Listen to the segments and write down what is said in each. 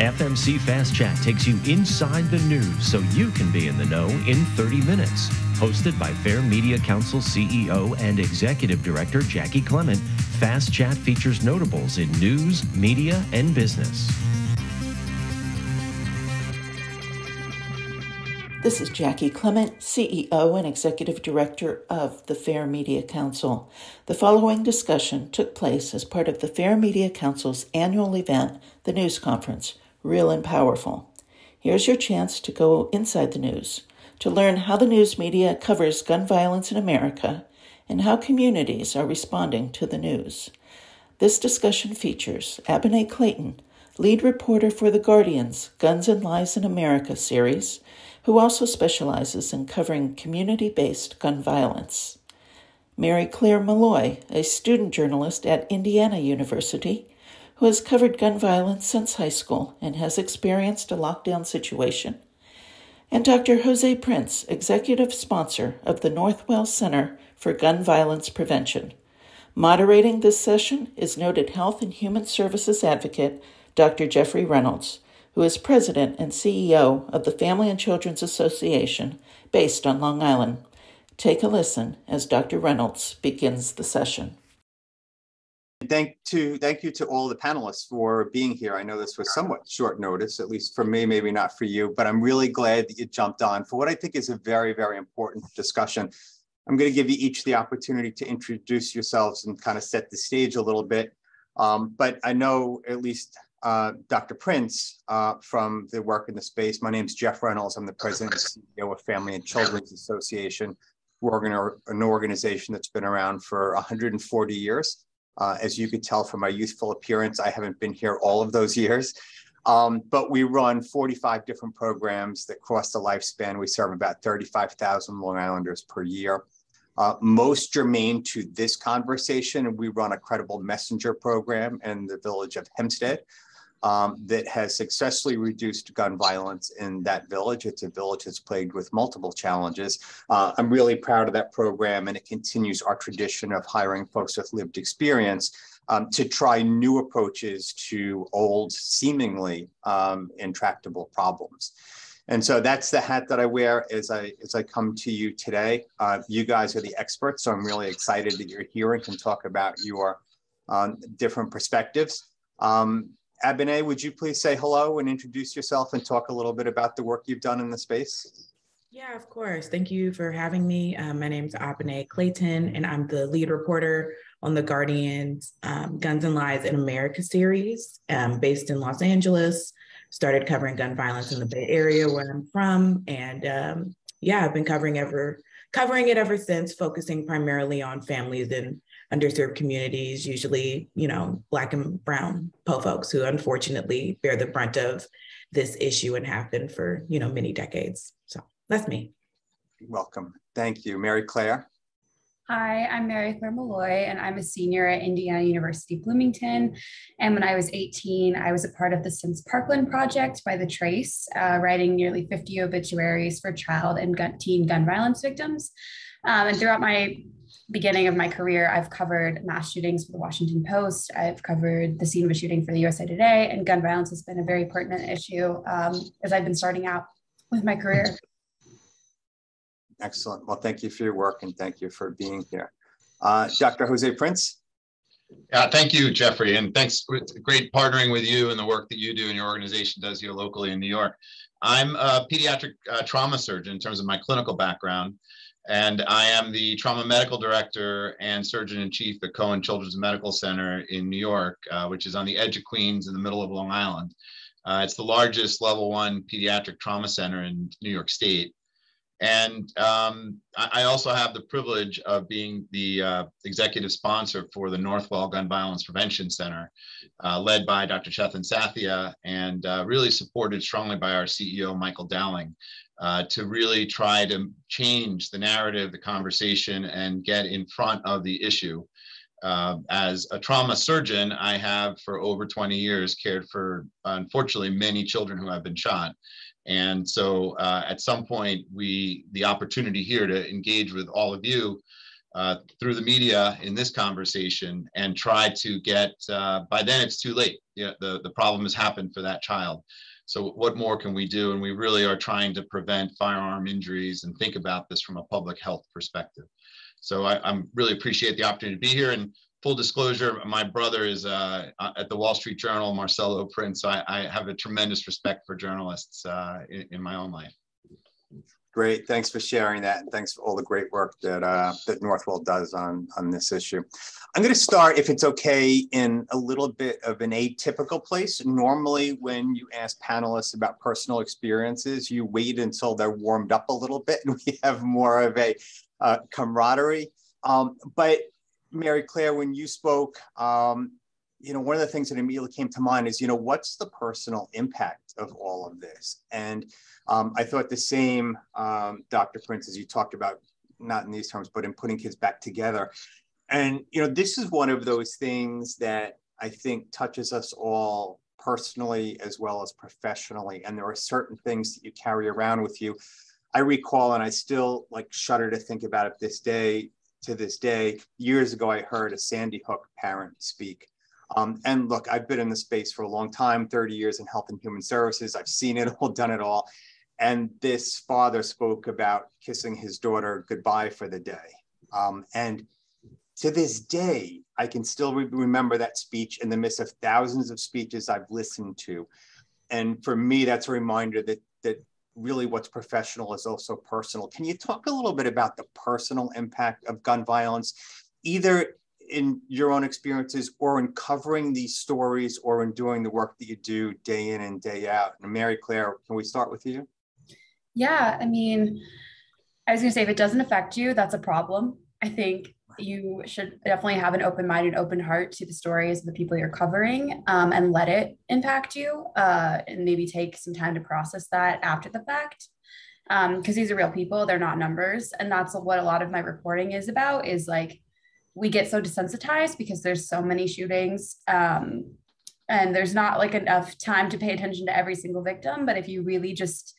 FMC Fast Chat takes you inside the news so you can be in the know in 30 minutes. Hosted by Fair Media Council CEO and Executive Director Jaci Clement, Fast Chat features notables in news, media, and business. This is Jaci Clement, CEO and Executive Director of the Fair Media Council. The following discussion took place as part of the Fair Media Council's annual event, the News Conference, Real and Powerful. Here's your chance to go inside the news, to learn how the news media covers gun violence in America and how communities are responding to the news. This discussion features Abene Clayton, lead reporter for The Guardian's Guns and Lies in America series, who also specializes in covering community-based gun violence. Claire Molloy, a student journalist at Indiana University, who has covered gun violence since high school and has experienced a lockdown situation. And Dr. Jose Prince, executive sponsor of the Northwell Center for Gun Violence Prevention. Moderating this session is noted Health and Human Services advocate Dr. Jeffrey Reynolds, who is president and CEO of the Family and Children's Association based on Long Island. Take a listen as Dr. Reynolds begins the session. Thank you to all the panelists for being here. I know this was somewhat short notice, at least for me, maybe not for you, but I'm really glad that you jumped on for what I think is a very, very important discussion. I'm going to give you each the opportunity to introduce yourselves and kind of set the stage a little bit. But I know at least Dr. Prince from the work in the space. My name is Jeff Reynolds. I'm the president and CEO of Family and Children's Association. We're an organization that's been around for 140 years. As you could tell from my youthful appearance, I haven't been here all of those years. But we run 45 different programs that cross the lifespan. We serve about 35,000 Long Islanders per year. Most germane to this conversation, we run a credible messenger program in the village of Hempstead that has successfully reduced gun violence in that village. It's a village that's plagued with multiple challenges. I'm really proud of that program, and it continues our tradition of hiring folks with lived experience to try new approaches to old, seemingly intractable problems. And so that's the hat that I wear as I come to you today. You guys are the experts, so I'm really excited that you're here and can talk about your different perspectives. Abene, would you please say hello and introduce yourself and talk a little bit about the work you've done in the space? Yeah, of course. Thank you for having me. My name is Abene Clayton, and I'm the lead reporter on The Guardian's Guns and Lies in America series, based in Los Angeles. Started covering gun violence in the Bay Area, where I'm from. And yeah, I've been covering it ever since, focusing primarily on families in underserved communities, usually, Black and brown PO folks who unfortunately bear the brunt of this issue and have been for, many decades. So that's me. Welcome. Thank you. Mary Claire. Hi, I'm Claire Molloy, and I'm a senior at Indiana University Bloomington. And when I was 18, I was a part of the Since Parkland Project by the Trace, writing nearly 50 obituaries for child and teen gun violence victims. And throughout my beginning of my career, I've covered mass shootings for the Washington Post. I've covered the scene of a shooting for the USA Today, and gun violence has been a very pertinent issue as I've been starting out with my career. Excellent. Well, thank you for your work and thank you for being here. Dr. Jose Prince. Thank you, Jeffrey, and thanks. It's great partnering with you and the work that you do and your organization does here locally in New York. I'm a pediatric trauma surgeon in terms of my clinical background, and I am the trauma medical director and surgeon-in-chief at Cohen Children's Medical Center in New York, which is on the edge of Queens in the middle of Long Island. It's the largest level 1 pediatric trauma center in New York State. And I also have the privilege of being the executive sponsor for the Northwell Gun Violence Prevention Center, led by Dr. Chethan Sathya, and really supported strongly by our CEO, Michael Dowling, to really try to change the narrative, the conversation, and get in front of the issue. As a trauma surgeon, I have for over 20 years cared for, unfortunately, many children who have been shot. And so at some point, the opportunity here to engage with all of you through the media in this conversation and try to get, by then it's too late. Yeah, the problem has happened for that child. So what more can we do? And we really are trying to prevent firearm injuries and think about this from a public health perspective. So I really appreciate the opportunity to be here. And full disclosure, my brother is at the Wall Street Journal, Marcelo Prince. So I have a tremendous respect for journalists in my own life. Great, thanks for sharing that, and thanks for all the great work that that Northwell does on this issue. I'm going to start, if it's okay, in a little bit of an atypical place. Normally, when you ask panelists about personal experiences, you wait until they're warmed up a little bit, and we have more of a camaraderie. But Mary Claire, when you spoke, you know, one of the things that immediately came to mind is, you know, what's the personal impact of all of this? And I thought the same, Dr. Prince, as you talked about, not in these terms, but in putting kids back together. And, you know, this is one of those things that I think touches us all personally as well as professionally. And there are certain things that you carry around with you. I recall, and I still like shudder to think about it to this day, years ago, I heard a Sandy Hook parent speak. And look, I've been in the space for a long time, 30 years in health and human services. I've seen it all, done it all. And this father spoke about kissing his daughter goodbye for the day. And to this day, I can still remember that speech in the midst of thousands of speeches I've listened to. And for me, that's a reminder that really what's professional is also personal. Can you talk a little bit about the personal impact of gun violence, either in your own experiences or in covering these stories or in doing the work that you do day in and day out? And Mary Claire, can we start with you? Yeah, I mean, I was gonna say, if it doesn't affect you, that's a problem. I think you should definitely have an open mind and open heart to the stories of the people you're covering, and let it impact you, and maybe take some time to process that after the fact. Because these are real people, they're not numbers. And that's what a lot of my reporting is about, is like, we get so desensitized because there's so many shootings, and there's not like enough time to pay attention to every single victim. But if you really just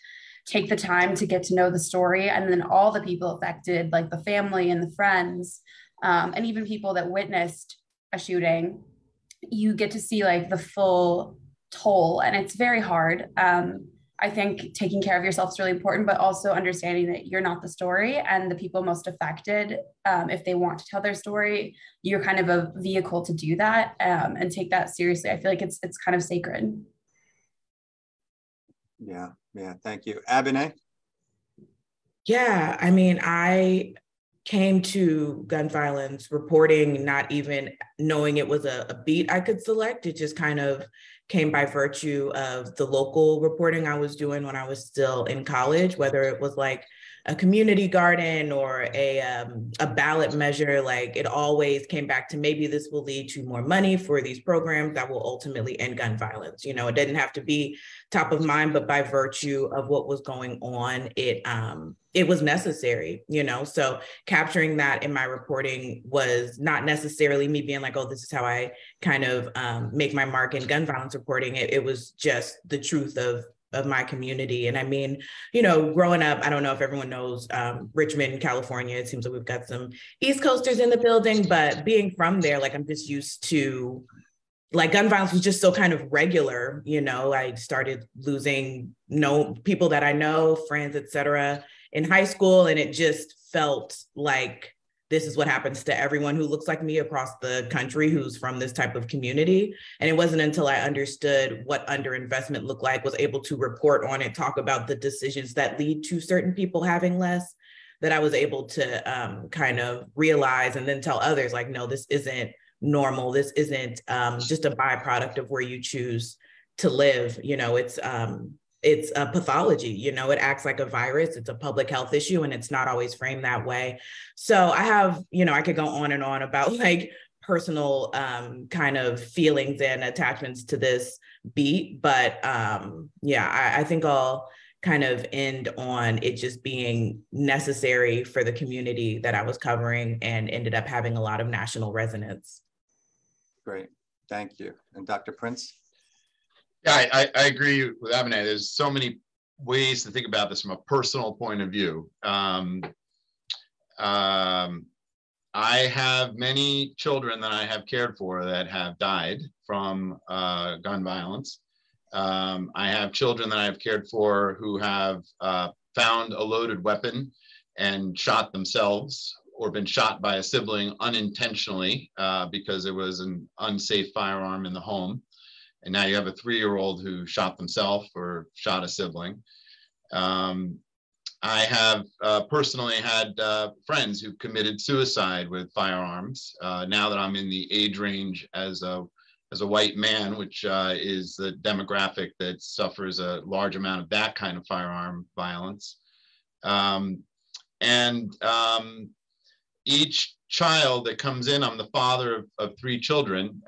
take the time to get to know the story, and then all the people affected, like the family and the friends, and even people that witnessed a shooting, you get to see like the full toll. And it's very hard. I think taking care of yourself is really important, but also understanding that you're not the story, and the people most affected, if they want to tell their story, you're kind of a vehicle to do that, and take that seriously. I feel like it's kind of sacred. Yeah, thank you. Abene? Yeah, I mean, I came to gun violence reporting not even knowing it was a beat I could select. It just kind of came by virtue of the local reporting I was doing when I was still in college, whether it was like a community garden or a ballot measure. Like, it always came back to, maybe this will lead to more money for these programs that will ultimately end gun violence. You know, it didn't have to be top of mind, but by virtue of what was going on, it was necessary, you know? So capturing that in my reporting was not necessarily me being like, oh, this is how I kind of make my mark in gun violence reporting. It was just the truth of my community. And I mean, you know, growing up, I don't know if everyone knows Richmond, California. It seems like we've got some East Coasters in the building, but being from there, like, I'm just used to, like, gun violence was just so kind of regular. You know, I started losing people that I know, friends, et cetera, in high school. And it just felt like this is what happens to everyone who looks like me across the country who's from this type of community. And it wasn't until I understood what underinvestment looked like, was able to report on it, talk about the decisions that lead to certain people having less, that I was able to kind of realize and then tell others, like, no, this isn't normal. This isn't just a byproduct of where you choose to live. You know, it's a pathology, you know, it acts like a virus. It's a public health issue, and it's not always framed that way. So I have, you know, I could go on and on about like personal kind of feelings and attachments to this beat. But yeah, I think I'll kind of end on it just being necessary for the community that I was covering, and ended up having a lot of national resonance. Great, thank you. And Dr. Prince? Yeah, I agree with Abene. There's so many ways to think about this from a personal point of view. I have many children that I have cared for that have died from gun violence. I have children that I have cared for who have found a loaded weapon and shot themselves, or been shot by a sibling unintentionally because it was an unsafe firearm in the home. And now you have a 3-year-old who shot themselves or shot a sibling. I have personally had friends who committed suicide with firearms. Now that I'm in the age range as a white man, which is the demographic that suffers a large amount of that kind of firearm violence. Each child that comes in, I'm the father of 3 children.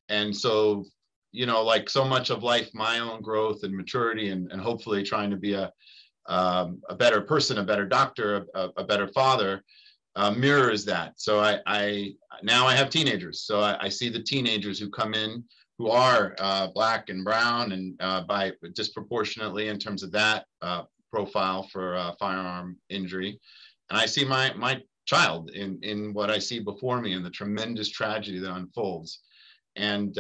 And so, you know, like so much of life, my own growth and maturity and hopefully trying to be a better person, a better doctor, a better father, mirrors that. So I now have teenagers. So I see the teenagers who come in who are Black and brown, and by disproportionately in terms of that profile for firearm injury. And I see my child in what I see before me and the tremendous tragedy that unfolds. And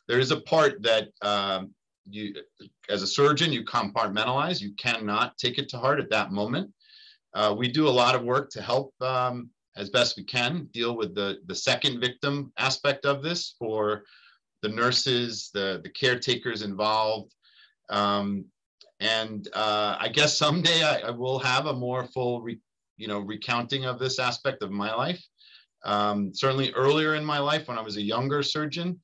there is a part that you, as a surgeon, you compartmentalize. You cannot take it to heart at that moment. We do a lot of work to help, as best we can, deal with the second victim aspect of this for the nurses, the caretakers involved. I guess someday I will have a more full recounting of this aspect of my life. Certainly earlier in my life, when I was a younger surgeon,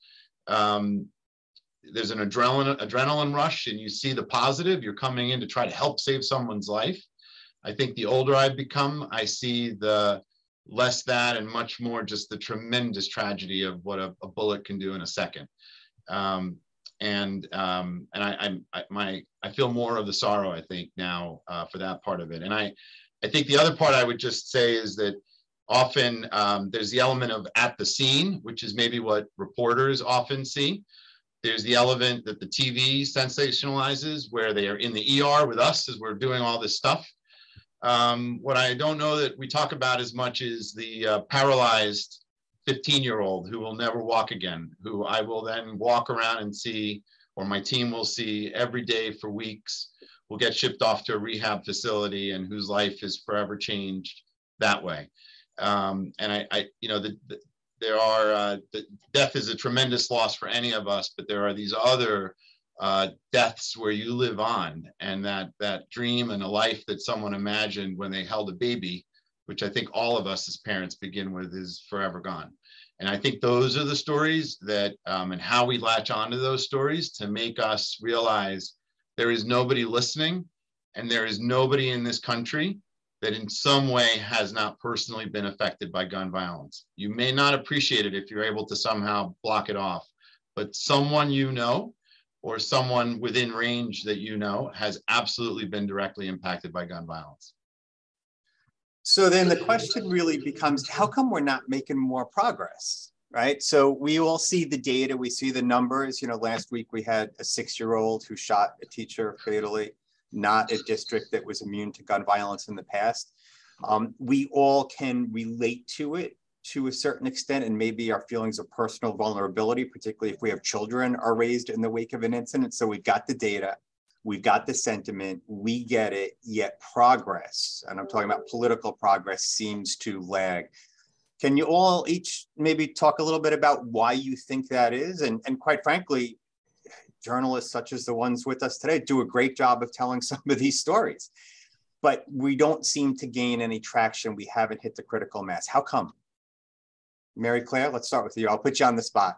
there's an adrenaline rush, and you see the positive. You're coming in to try to help save someone's life. I think the older I've become, I see the less that and much more just the tremendous tragedy of what a bullet can do in a second. I feel more of the sorrow, I think, now for that part of it. And I think the other part I would just say is that often there's the element of at the scene, which is maybe what reporters often see. There's the element that the TV sensationalizes, where they are in the ER with us as we're doing all this stuff. What I don't know that we talk about as much is the paralyzed 15-year-old who will never walk again, who I will then walk around and see, or my team will see every day for weeks, will get shipped off to a rehab facility, and whose life is forever changed that way. Death is a tremendous loss for any of us, but there are these other deaths where you live on, and that dream and a life that someone imagined when they held a baby, which I think all of us as parents begin with, is forever gone. And I think those are the stories that, and how we latch onto those stories to make us realize there is nobody listening, and there is nobody in this country that in some way has not personally been affected by gun violence. You may not appreciate it if you're able to somehow block it off, but someone you know, or someone within range that you know, has absolutely been directly impacted by gun violence. So then the question really becomes, how come we're not making more progress, right? So we all see the data, we see the numbers. You know, last week we had a 6-year-old who shot a teacher fatally, not a district that was immune to gun violence in the past. We all can relate to it to a certain extent, and maybe our feelings of personal vulnerability, particularly if we have children, are raised in the wake of an incident. So we've got the data, we've got the sentiment, we get it, yet progress, and I'm talking about political progress, seems to lag. Can you all each maybe talk a little bit about why you think that is? And quite frankly, journalists such as the ones with us today do a great job of telling some of these stories, but we don't seem to gain any traction. We haven't hit the critical mass. How come? Mary Claire, let's start with you. I'll put you on the spot.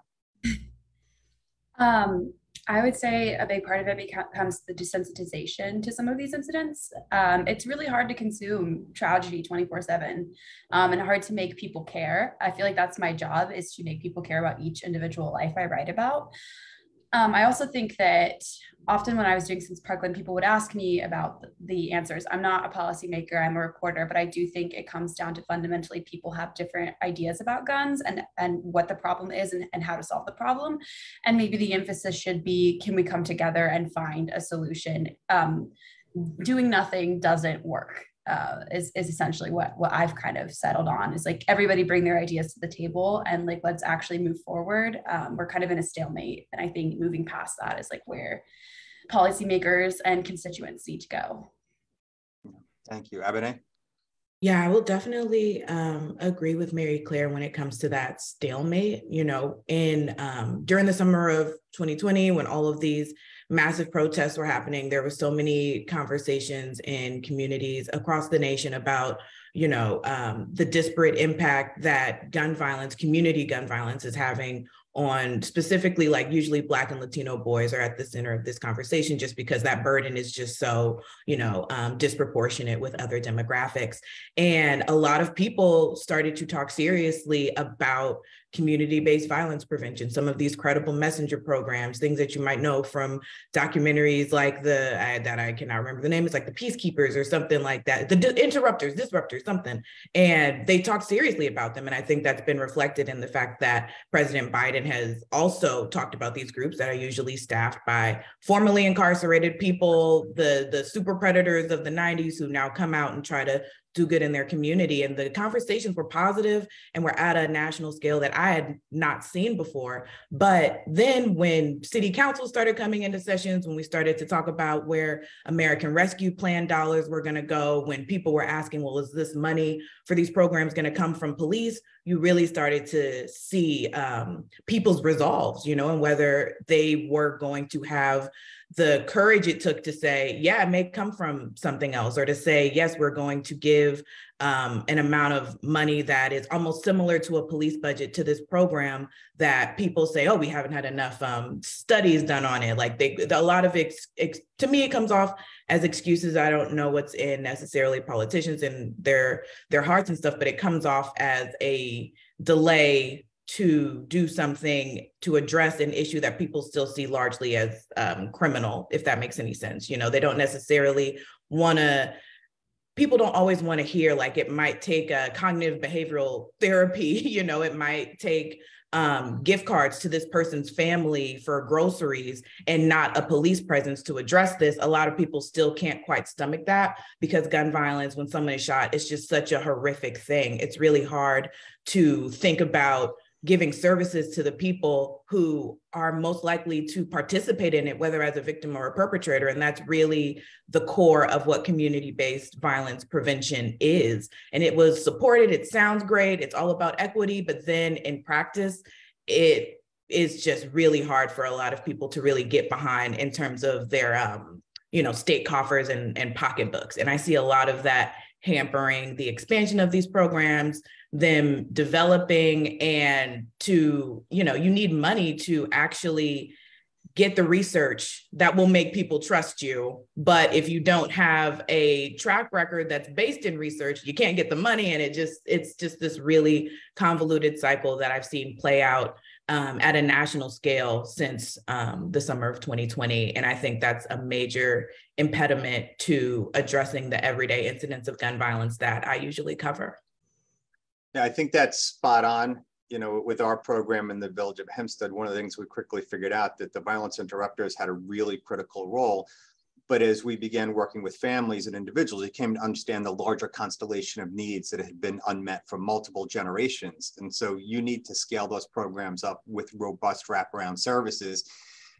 I would say a big part of it becomes the desensitization to some of these incidents. It's really hard to consume tragedy 24/7 and hard to make people care. I feel like that's my job, is to make people care about each individual life I write about. I also think that often when I was doing Since Parkland, people would ask me about the answers. I'm not a policymaker, I'm a reporter, but I do think it comes down to fundamentally people have different ideas about guns and what the problem is and how to solve the problem. And maybe the emphasis should be, can we come together and find a solution? Doing nothing doesn't work. is essentially what I've kind of settled on, is like everybody bring their ideas to the table and like let's actually move forward. We're kind of in a stalemate, and I think moving past that is like where policymakers and constituents need to go. Thank you. Abene? Yeah, I will definitely agree with Mary Claire when it comes to that stalemate. You know, during the summer of 2020, when all of these massive protests were happening, there were so many conversations in communities across the nation about, you know, the disparate impact that gun violence, community gun violence, is having on specifically, like, usually Black and Latino boys are at the center of this conversation just because that burden is just so, you know, disproportionate with other demographics. And a lot of people started to talk seriously about community-based violence prevention, some of these credible messenger programs, things that you might know from documentaries like that I cannot remember the name, it's like the Peacekeepers or something like that, the Disruptors, something. And they talk seriously about them. And I think that's been reflected in the fact that President Biden has also talked about these groups that are usually staffed by formerly incarcerated people, the super predators of the 90s who now come out and try to do good in their community. And the conversations were positive and were at a national scale that I had not seen before. But then when city council started coming into sessions, when we started to talk about where American Rescue Plan dollars were going to go, when people were asking, well, is this money for these programs going to come from police? You really started to see people's resolves, you know, and whether they were going to have the courage it took to say, yeah, it may come from something else, or to say, yes, we're going to give an amount of money that is almost similar to a police budget to this program that people say, oh, we haven't had enough studies done on it. Like a lot of to me, it comes off as excuses. I don't know what's in necessarily politicians and their hearts and stuff, but it comes off as a delay to do something to address an issue that people still see largely as criminal, if that makes any sense. You know, they don't necessarily want to, people don't always want to hear, like, it might take a cognitive behavioral therapy, you know, it might take gift cards to this person's family for groceries and not a police presence to address this. A lot of people still can't quite stomach that, because gun violence, when someone is shot, it's just such a horrific thing. It's really hard to think about giving services to the people who are most likely to participate in it, whether as a victim or a perpetrator. And that's really the core of what community-based violence prevention is. And it was supported, it sounds great, it's all about equity, but then in practice, it is just really hard for a lot of people to really get behind in terms of their, you know, state coffers and pocketbooks. And I see a lot of that hampering the expansion of these programs, them developing, and to, you know, you need money to actually get the research that will make people trust you. But if you don't have a track record that's based in research, you can't get the money. And it's just this really convoluted cycle that I've seen play out at a national scale since the summer of 2020. And I think that's a major impediment to addressing the everyday incidents of gun violence that I usually cover. Yeah, I think that's spot on. You know, with our program in the village of Hempstead, one of the things we quickly figured out that the violence interrupters had a really critical role. But as we began working with families and individuals, we came to understand the larger constellation of needs that had been unmet for multiple generations. And so you need to scale those programs up with robust wraparound services.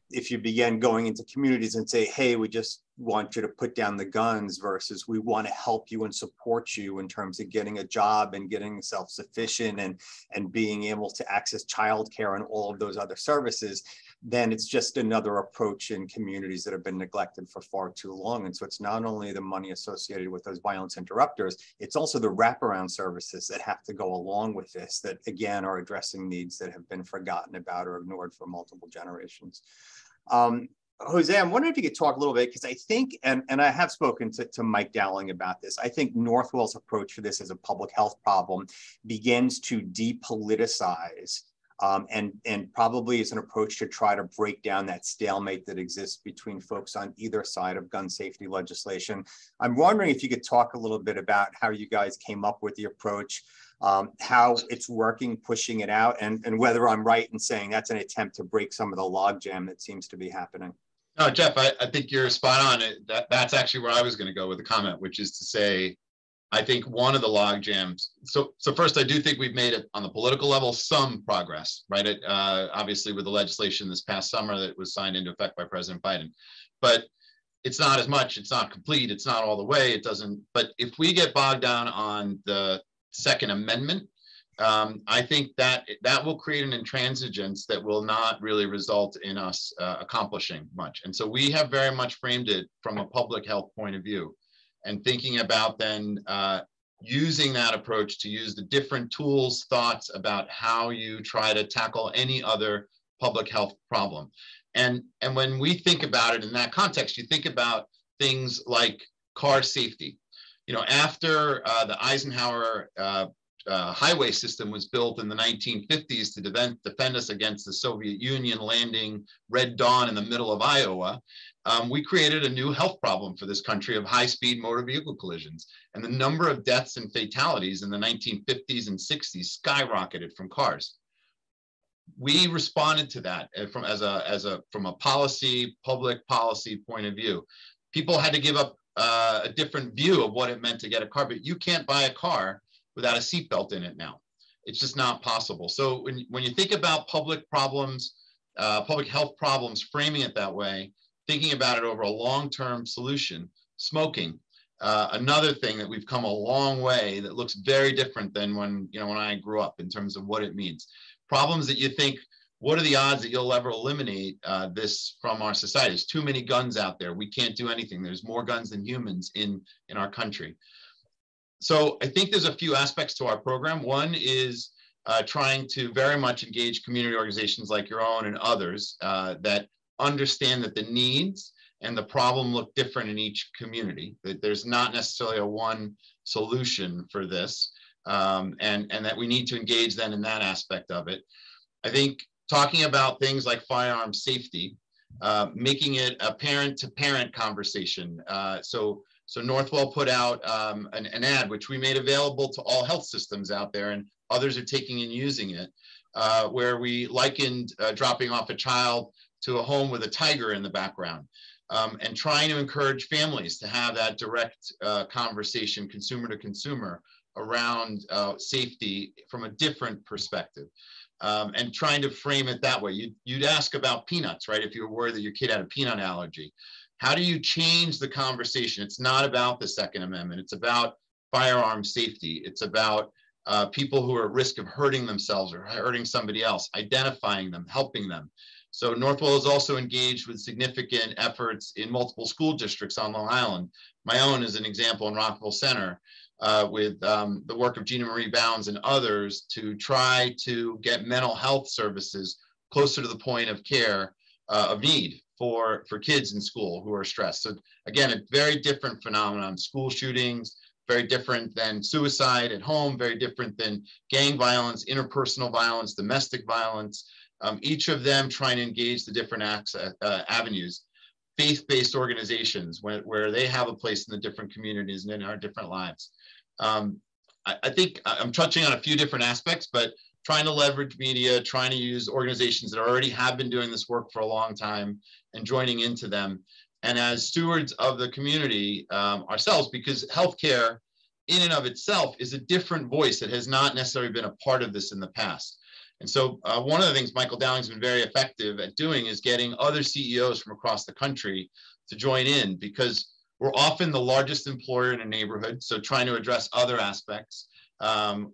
If you begin going into communities and say, hey, we just want you to put down the guns, versus we want to help you and support you in terms of getting a job and getting self-sufficient and being able to access childcare and all of those other services, then it's just another approach in communities that have been neglected for far too long. And so it's not only the money associated with those violence interrupters, it's also the wraparound services that have to go along with this that, again, are addressing needs that have been forgotten about or ignored for multiple generations. Jose, I'm wondering if you could talk a little bit, because I think, and I have spoken to Mike Dowling about this, I think Northwell's approach for this as a public health problem begins to depoliticize and probably is an approach to try to break down that stalemate that exists between folks on either side of gun safety legislation. I'm wondering if you could talk a little bit about how you guys came up with the approach, how it's working, pushing it out, and whether I'm right in saying that's an attempt to break some of the logjam that seems to be happening. No, Jeff, I think you're spot on. That's actually where I was going to go with the comment, which is to say, I think one of the log jams. So first, I do think we've made it on the political level some progress, right? Obviously, with the legislation this past summer that was signed into effect by President Biden, but it's not as much. It's not complete. It's not all the way. It doesn't. But if we get bogged down on the Second Amendment, I think that will create an intransigence that will not really result in us accomplishing much. And so we have very much framed it from a public health point of view, and thinking about then using that approach to use the different tools, thoughts about how you try to tackle any other public health problem. And when we think about it in that context, you think about things like car safety. You know, after the Eisenhower highway system was built in the 1950s to defend us against the Soviet Union landing Red Dawn in the middle of Iowa, we created a new health problem for this country of high-speed motor vehicle collisions. And the number of deaths and fatalities in the 1950s and 60s skyrocketed from cars. We responded to that from a public policy point of view. People had to give up a different view of what it meant to get a car, but you can't buy a car without a seatbelt in it now. It's just not possible. So when you think about public problems, public health problems, framing it that way, thinking about it over a long-term solution, smoking, another thing that we've come a long way that looks very different than when I grew up in terms of what it means. Problems that you think, what are the odds that you'll ever eliminate this from our society? There's too many guns out there. We can't do anything. There's more guns than humans in our country. So I think there's a few aspects to our program. One is trying to very much engage community organizations like your own and others that understand that the needs and the problem look different in each community, that there's not necessarily a one solution for this, and that we need to engage then in that aspect of it. I think talking about things like firearm safety, making it a parent-to-parent conversation. So Northwell put out an ad, which we made available to all health systems out there, and others are taking and using it, where we likened dropping off a child to a home with a tiger in the background, and trying to encourage families to have that direct conversation, consumer to consumer, around safety from a different perspective, and trying to frame it that way. You'd ask about peanuts, right? If you were worried that your kid had a peanut allergy. How do you change the conversation? It's not about the Second Amendment. It's about firearm safety. It's about people who are at risk of hurting themselves or hurting somebody else, identifying them, helping them. So Northwell is also engaged with significant efforts in multiple school districts on Long Island. My own is an example in Rockville Center with the work of Gina Marie Bounds and others to try to get mental health services closer to the point of care of need for kids in school who are stressed. So again, a very different phenomenon. School shootings, very different than suicide at home, very different than gang violence, interpersonal violence, domestic violence. Each of them trying to engage the different avenues. Faith-based organizations where they have a place in the different communities and in our different lives. I think I'm touching on a few different aspects, but trying to leverage media, trying to use organizations that already have been doing this work for a long time and joining into them. And as stewards of the community ourselves, because healthcare in and of itself is a different voice that has not necessarily been a part of this in the past. And so one of the things Michael Dowling's been very effective at doing is getting other CEOs from across the country to join in, because we're often the largest employer in a neighborhood. So trying to address other aspects. In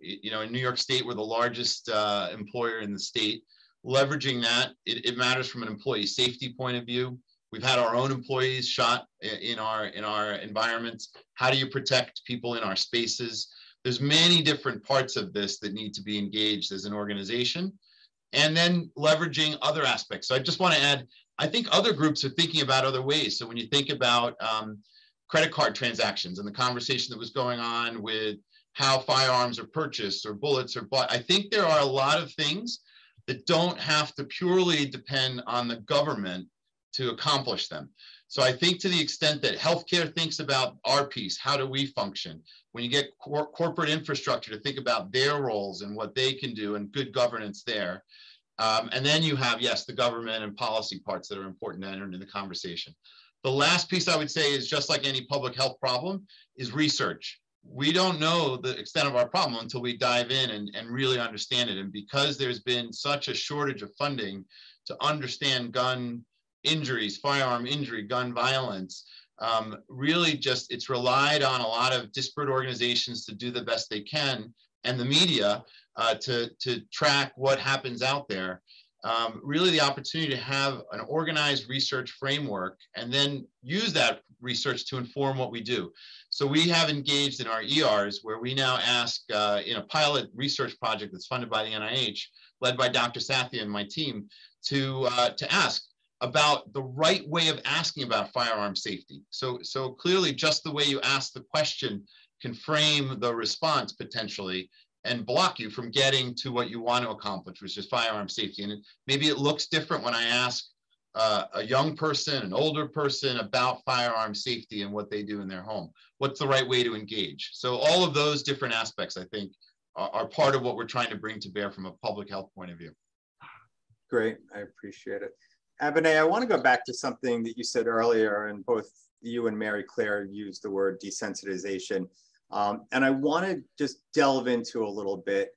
New York State, we're the largest employer in the state. Leveraging that, it matters from an employee safety point of view. We've had our own employees shot in our environments. How do you protect people in our spaces? There's many different parts of this that need to be engaged as an organization, and then leveraging other aspects. So I just want to add, I think other groups are thinking about other ways. So when you think about credit card transactions and the conversation that was going on with how firearms are purchased or bullets are bought, I think there are a lot of things that don't have to purely depend on the government to accomplish them. So I think to the extent that healthcare thinks about our piece, how do we function? When you get corporate infrastructure to think about their roles and what they can do and good governance there. And then you have, yes, the government and policy parts that are important to enter into the conversation. The last piece I would say is, just like any public health problem, is research. we don't know the extent of our problem until we dive in and really understand it. And because there's been such a shortage of funding to understand gun injuries, firearm injury, gun violence, really just it's relied on a lot of disparate organizations to do the best they can, and the media to track what happens out there. Really the opportunity to have an organized research framework and then use that research to inform what we do. So we have engaged in our ERs where we now ask in a pilot research project that's funded by the NIH, led by Dr. Sathya and my team, to ask about the right way of asking about firearm safety. So clearly just the way you ask the question can frame the response potentially and block you from getting to what you want to accomplish, which is firearm safety. And maybe it looks different when I ask a young person, an older person about firearm safety and what they do in their home. What's the right way to engage? So all of those different aspects, I think, are part of what we're trying to bring to bear from a public health point of view. Great, I appreciate it. Abene, I want to go back to something that you said earlier, and both you and Mary Claire used the word desensitization. And I want to just delve into a little bit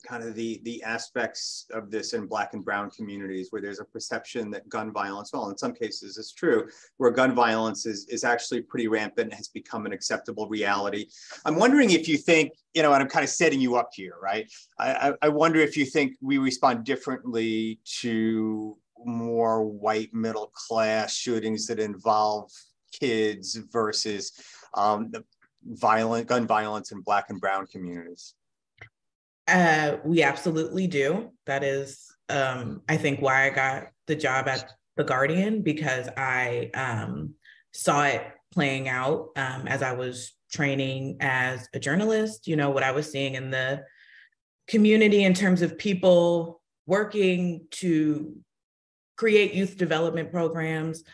kind of the aspects of this in Black and brown communities where there's a perception that gun violence, well, in some cases it's true, where gun violence is actually pretty rampant and has become an acceptable reality. I'm wondering if you think, and I'm kind of setting you up here, right? I wonder if you think we respond differently to more white middle class shootings that involve kids versus the gun violence in Black and brown communities. We absolutely do. That is, I think, why I got the job at The Guardian, because I saw it playing out as I was training as a journalist, what I was seeing in the community in terms of people working to create youth development programs,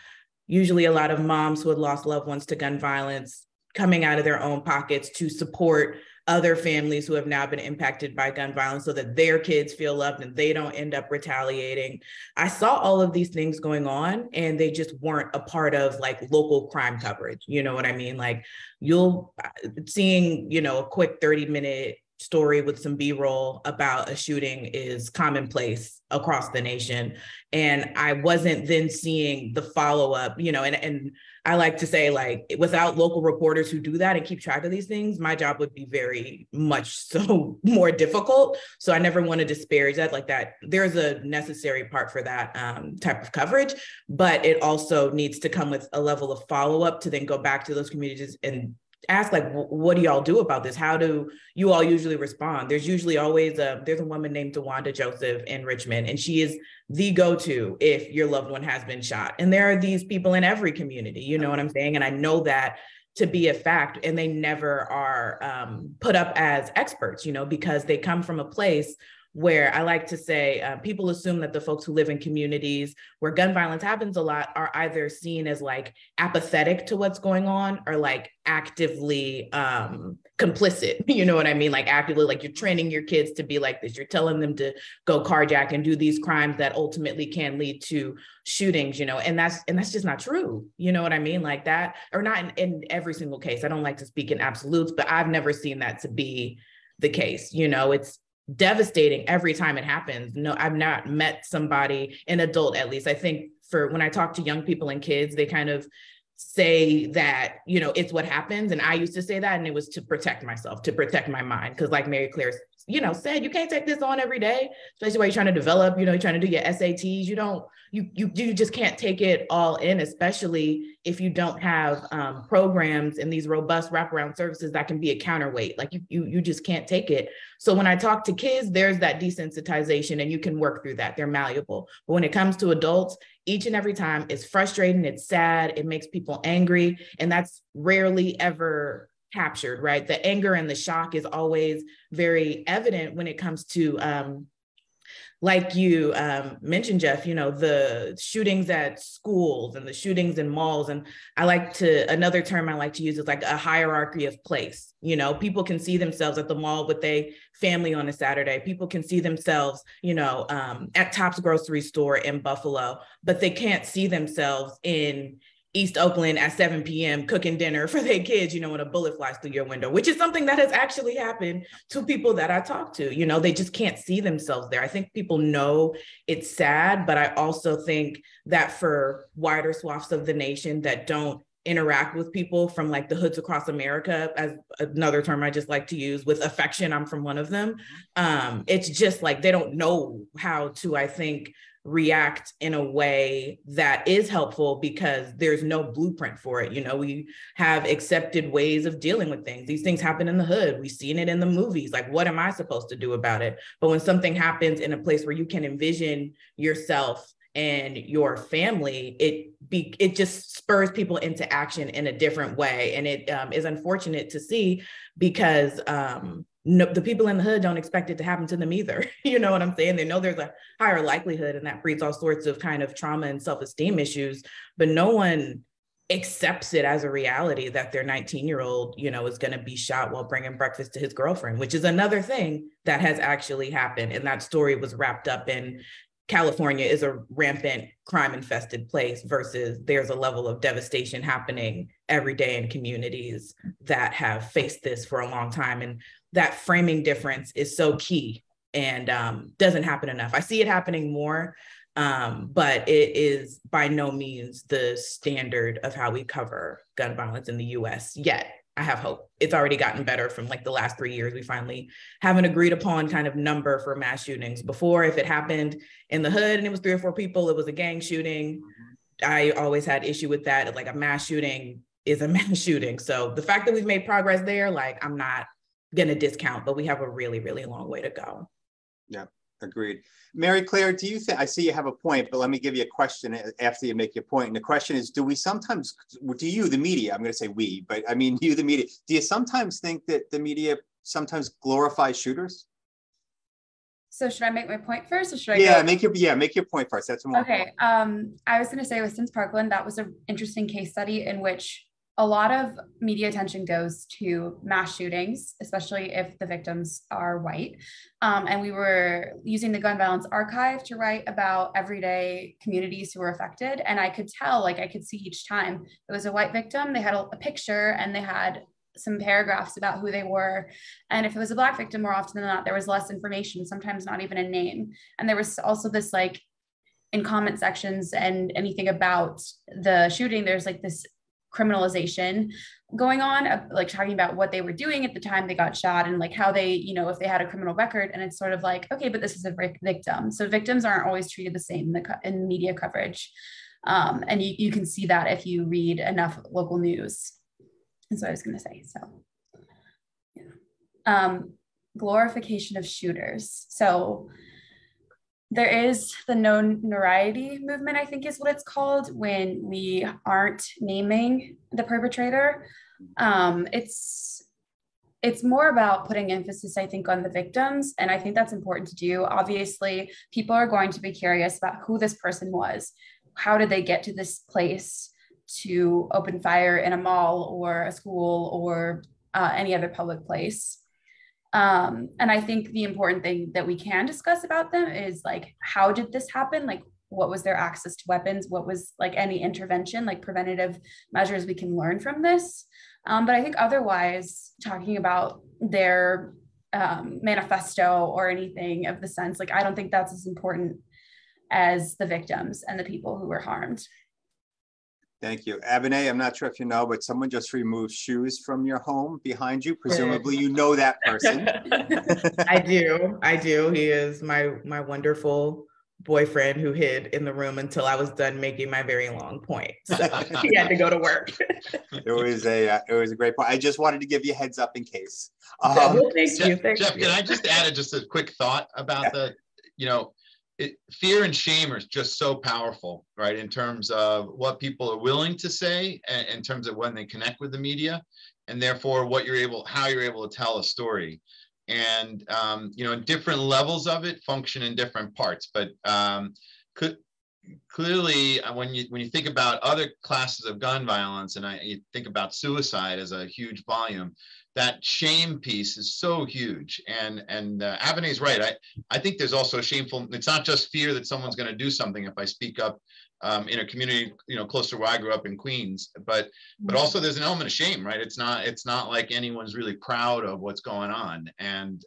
usually a lot of moms who had lost loved ones to gun violence coming out of their own pockets to support other families who have now been impacted by gun violence so that their kids feel loved and they don't end up retaliating. I saw all of these things going on and they just weren't a part of like local crime coverage. You know what I mean? Like you'll seeing, a quick 30-minute story with some B-roll about a shooting is commonplace across the nation. And I wasn't then seeing the follow-up, and I like to say, like, without local reporters who do that and keep track of these things, my job would be very much so more difficult. So I never want to disparage that, like that. There's a necessary part for that type of coverage, but it also needs to come with a level of follow-up to then go back to those communities and ask, like, what do y'all do about this? How do you all usually respond? There's usually always there's a woman named DeWanda Joseph in Richmond, and she is the go-to if your loved one has been shot. And there are these people in every community, you know what I'm saying? And I know that to be a fact, and they never are put up as experts, because they come from a place where I like to say people assume that the folks who live in communities where gun violence happens a lot are either seen as like apathetic to what's going on or like actively complicit. You know what I mean? Like actively, like you're training your kids to be like this. You're telling them to go carjack and do these crimes that ultimately can lead to shootings, and that's just not true. You know what I mean? Like that, or not in every single case. I don't like to speak in absolutes, but I've never seen that to be the case. It's devastating every time it happens. No, I've not met somebody, an adult at least. I think when I talk to young people and kids, they kind of say that, it's what happens. And I used to say that, and it was to protect myself, to protect my mind. Because like Mary Claire, said, you can't take this on every day, especially while you're trying to develop, you're trying to do your SATs. You just can't take it all in, especially if you don't have programs and these robust wraparound services that can be a counterweight. Like you just can't take it. So when I talk to kids, there's that desensitization and you can work through that. They're malleable. But when it comes to adults, each and every time it's frustrating, it's sad, it makes people angry. And that's rarely ever captured, right? The anger and the shock is always very evident when it comes to like you mentioned, Jeff, the shootings at schools and the shootings in malls. And another term I like to use is like a hierarchy of place. People can see themselves at the mall with a family on a Saturday. People can see themselves, at Tops grocery store in Buffalo, but they can't see themselves in East Oakland at 7 p.m. cooking dinner for their kids, you know, when a bullet flies through your window, which is something that has actually happened to people that I talk to. You know, they just can't see themselves there. I think people know it's sad, but I also think that for wider swaths of the nation that don't interact with people from like the hoods across America, as another term I just like to use, with affection, I'm from one of them. It's just like they don't know how to, I think, react in a way that is helpful because there's no blueprint for it. You know, we have accepted ways of dealing with things. These things happen in the hood. We've seen it in the movies. Like, what am I supposed to do about it? But when something happens in a place where you can envision yourself and your family, it just spurs people into action in a different way. And it is unfortunate to see because the people in the hood don't expect it to happen to them either. You know what I'm saying? They know there's a higher likelihood, and that breeds all sorts of kind of trauma and self-esteem issues, but no one accepts it as a reality that their 19-year-old, you know, is going to be shot while bringing breakfast to his girlfriend, which is another thing that has actually happened. And that story was wrapped up in California is a rampant crime-infested place versus there's a level of devastation happening every day in communities that have faced this for a long time. And that framing difference is so key and doesn't happen enough. I see it happening more, but it is by no means the standard of how we cover gun violence in the US yet. I have hope. It's already gotten better from like the last 3 years. We finally have an agreed upon kind of number for mass shootings. Before, if it happened in the hood and it was 3 or 4 people, it was a gang shooting. I always had issue with that. Like, a mass shooting is a mass shooting. So the fact that we've made progress there, like, I'm not going to discount, but we have a really, really long way to go. Yeah, agreed. Mary Claire, do you think, I see you have a point, but let me give you a question after you make your point. And the question is, do you, the media, I'm going to say we, but I mean you, the media, do you sometimes think that the media sometimes glorifies shooters? So should I make my point first, or should I make your point first. That's more okay. I was going to say with Since Parkland, that was an interesting case study in which a lot of media attention goes to mass shootings, especially if the victims are white. And we were using the Gun Violence Archive to write about everyday communities who were affected. And I could tell, like, I could see each time it was a white victim, they had a picture and they had some paragraphs about who they were. And if it was a Black victim, more often than not, there was less information, sometimes not even a name. And there was also this, like, in comment sections and anything about the shooting, there's like this criminalization going on, like talking about what they were doing at the time they got shot and like how they, you know, if they had a criminal record. And it's sort of like, okay, but this is a victim. So victims aren't always treated the same in media coverage. And you can see that if you read enough local news. That's what I was going to say. So, yeah. Glorification of shooters. So there is the notoriety movement, I think is what it's called, when we aren't naming the perpetrator. It's more about putting emphasis, I think, on the victims. And I think that's important to do. Obviously, people are going to be curious about who this person was. How did they get to this place to open fire in a mall or a school or any other public place? And I think the important thing that we can discuss about them is, like, how did this happen? Like, what was their access to weapons? What was, like, any intervention, like preventative measures we can learn from this? But I think otherwise, talking about their manifesto or anything of the sense, like, I don't think that's as important as the victims and the people who were harmed. Thank you. Abene, I'm not sure if you know, but someone just removed shoes from your home behind you. Presumably you know that person. I do. He is my wonderful boyfriend who hid in the room until I was done making my very long point. So he had to go to work. It was a great point. I just wanted to give you a heads up in case. Thank you. Jeff, can I just add just a quick thought about fear and shame are just so powerful, right? In terms of what people are willing to say, and in terms of when they connect with the media, and therefore how you're able to tell a story. And different levels of it function in different parts. But clearly, when you think about other classes of gun violence, and you think about suicide as a huge volume, that shame piece is so huge. And Abene is right. I think there's also shameful. It's not just fear that someone's going to do something if I speak up in a community, close to where I grew up in Queens. But also there's an element of shame, right? It's not like anyone's really proud of what's going on. And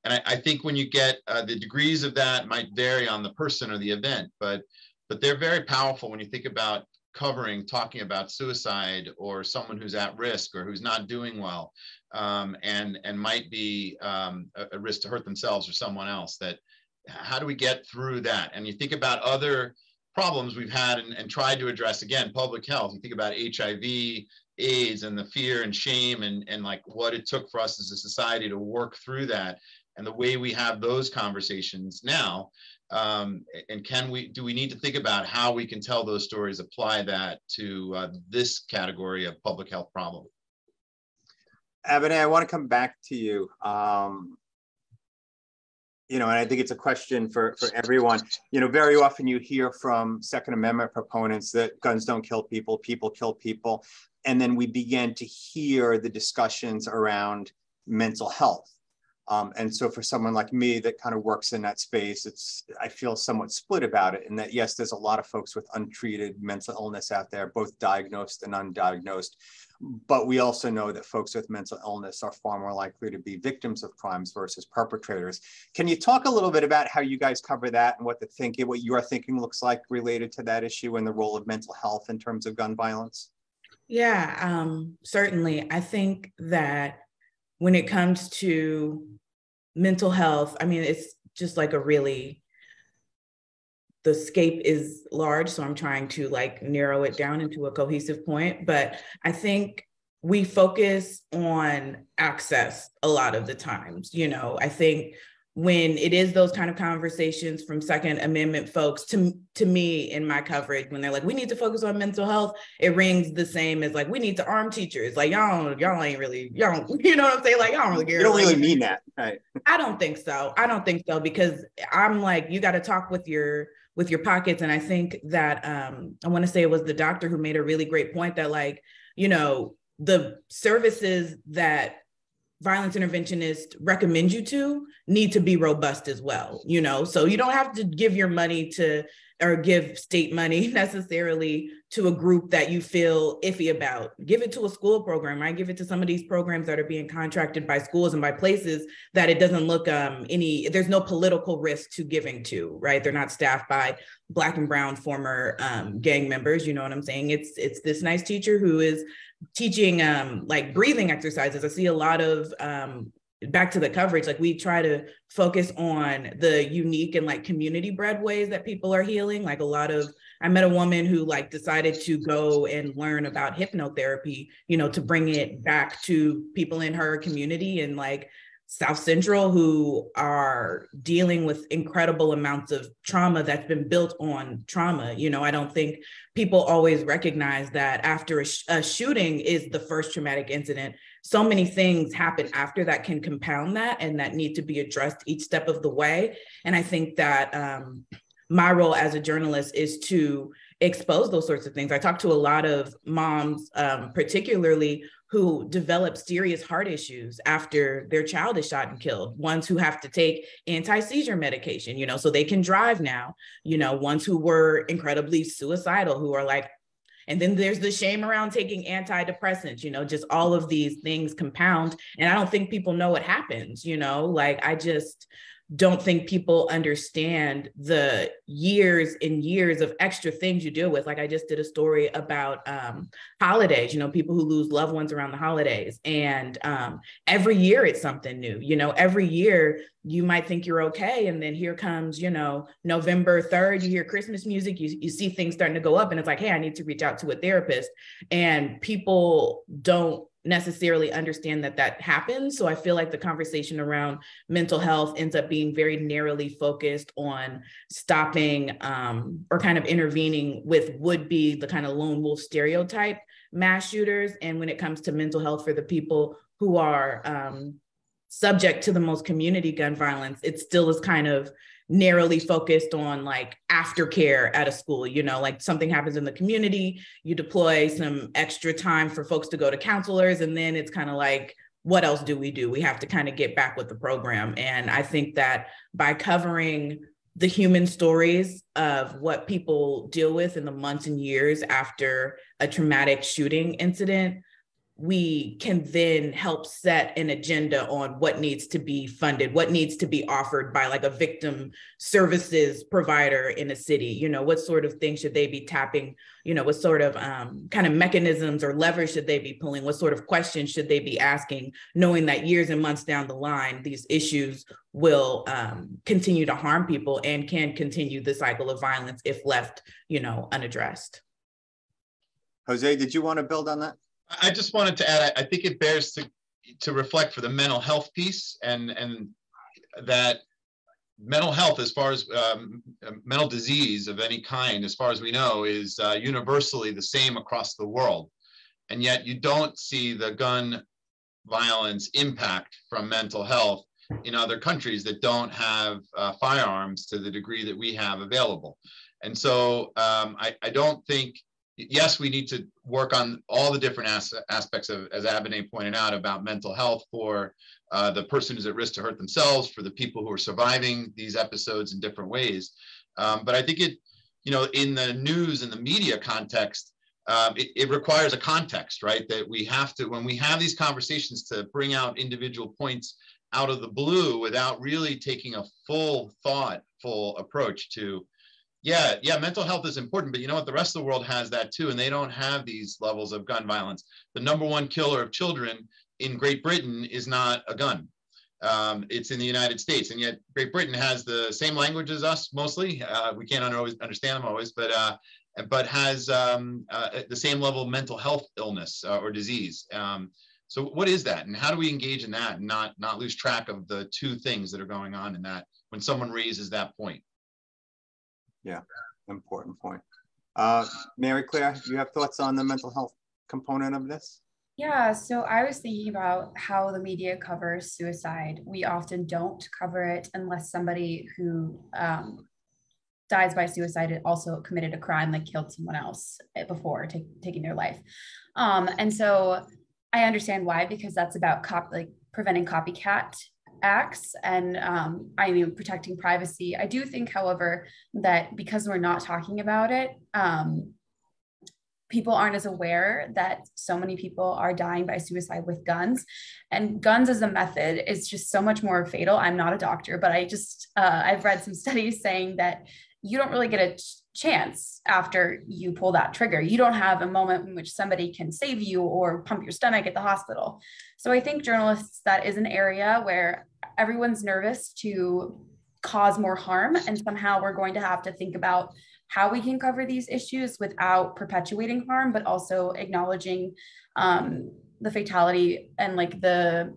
I think when you get the degrees of that might vary on the person or the event, but they're very powerful when you think about talking about suicide or someone who's at risk or who's not doing well, and might be a risk to hurt themselves or someone else. That how do we get through that? And you think about other problems we've had and tried to address, again, public health. You think about HIV, AIDS, and the fear and shame and like what it took for us as a society to work through that, and the way we have those conversations now. And do we need to think about how we can tell those stories, apply that to this category of public health problem? Abene, I want to come back to you. And I think it's a question for everyone. Very often you hear from Second Amendment proponents that guns don't kill people, people kill people. And then we begin to hear the discussions around mental health. And so for someone like me that kind of works in that space, I feel somewhat split about it, in that, yes, there's a lot of folks with untreated mental illness out there, both diagnosed and undiagnosed. But we also know that folks with mental illness are far more likely to be victims of crimes versus perpetrators. Can you talk a little bit about how you guys cover that and what your thinking looks like related to that issue and the role of mental health in terms of gun violence? Yeah, certainly. I think that when it comes to mental health, it's just like the scape is large. So I'm trying to narrow it down into a cohesive point. But I think we focus on access a lot of the times. I think when it is those kind of conversations from Second Amendment folks to me in my coverage, when they're like, we need to focus on mental health, it rings the same as we need to arm teachers. Y'all ain't really, you know what I'm saying? Y'all don't really care. You don't really mean that, right? I don't think so. Because I'm you got to talk with your pockets. And I think that I want to say it was the doctor who made a really great point that the services that violence interventionists recommend you to need to be robust as well, so you don't have to give your money or give state money necessarily to a group that you feel iffy about. Give it to a school program, right? Give it to some of these programs that are being contracted by schools and by places that it doesn't look there's no political risk to giving to, right? They're not staffed by Black and brown former gang members, you know what I'm saying? It's this nice teacher who is teaching breathing exercises. I see a lot of back to the coverage, we try to focus on the unique and community bred ways that people are healing. I met a woman who decided to go and learn about hypnotherapy, to bring it back to people in her community and South Central who are dealing with incredible amounts of trauma that's been built on trauma. I don't think people always recognize that after a shooting is the first traumatic incident. So many things happen after that can compound that and that need to be addressed each step of the way. And I think that my role as a journalist is to expose those sorts of things. I talk to a lot of moms, particularly who develop serious heart issues after their child is shot and killed, ones who have to take anti-seizure medication, so they can drive now, ones who were incredibly suicidal, who are and then there's the shame around taking antidepressants, just all of these things compound. And I don't think people know what happens, I just don't think people understand the years and years of extra things you deal with. I just did a story about holidays, people who lose loved ones around the holidays. And every year it's something new, every year you might think you're okay. And then here comes, November 3rd, you hear Christmas music, you see things starting to go up and it's hey, I need to reach out to a therapist. And people don't necessarily understand that happens. So I feel the conversation around mental health ends up being very narrowly focused on stopping or kind of intervening with would be the kind of lone wolf stereotype mass shooters. And when it comes to mental health for the people who are subject to the most community gun violence, it still is kind of narrowly focused on aftercare at a school, something happens in the community, you deploy some extra time for folks to go to counselors. And then it's kind of what else do? We have to kind of get back with the program. And I think that by covering the human stories of what people deal with in the months and years after a traumatic shooting incident, we can then help set an agenda on what needs to be funded, what needs to be offered by like a victim services provider in a city. You know, what sort of things should they be tapping? You know, what sort of kind of mechanisms or levers should they be pulling? What sort of questions should they be asking, knowing that years and months down the line, these issues will continue to harm people and can continue the cycle of violence if left, you know, unaddressed. Jose, did you want to build on that? I just wanted to add, I think it bears to reflect for the mental health piece, and that mental health, as far as mental disease of any kind, as far as we know, is universally the same across the world. And yet you don't see the gun violence impact from mental health in other countries that don't have firearms to the degree that we have available. And so I don't think, yes, we need to work on all the different aspects of, as Abene pointed out, about mental health for the person who's at risk to hurt themselves, for the people who are surviving these episodes in different ways. But I think it, you know, in the news and the media context, it requires a context, right? That we have to, when we have these conversations, to bring out individual points out of the blue without really taking a full approach to, yeah, mental health is important, but you know what? The rest of the world has that too, and they don't have these levels of gun violence. The #1 killer of children in Great Britain is not a gun. It's in the United States, and yet Great Britain has the same language as us mostly. We can't always understand them always, but has the same level of mental health illness or disease. So what is that, and how do we engage in that and not lose track of the two things that are going on in that when someone raises that point? Yeah, important point. Mary Claire, you have thoughts on the mental health component of this? Yeah, so I was thinking about how the media covers suicide. We often don't cover it unless somebody who dies by suicide also committed a crime, like killed someone else before taking their life. And so I understand why, because that's about preventing copycat acts and protecting privacy. I do think, however, that because we're not talking about it, people aren't as aware that so many people are dying by suicide with guns, and guns as a method is just so much more fatal. I'm not a doctor, but I've read some studies saying that you don't really get a chance after you pull that trigger. You don't have a moment in which somebody can save you or pump your stomach at the hospital. So I think journalists, that is an area where everyone's nervous to cause more harm. And somehow we're going to have to think about how we can cover these issues without perpetuating harm, but also acknowledging the fatality and like the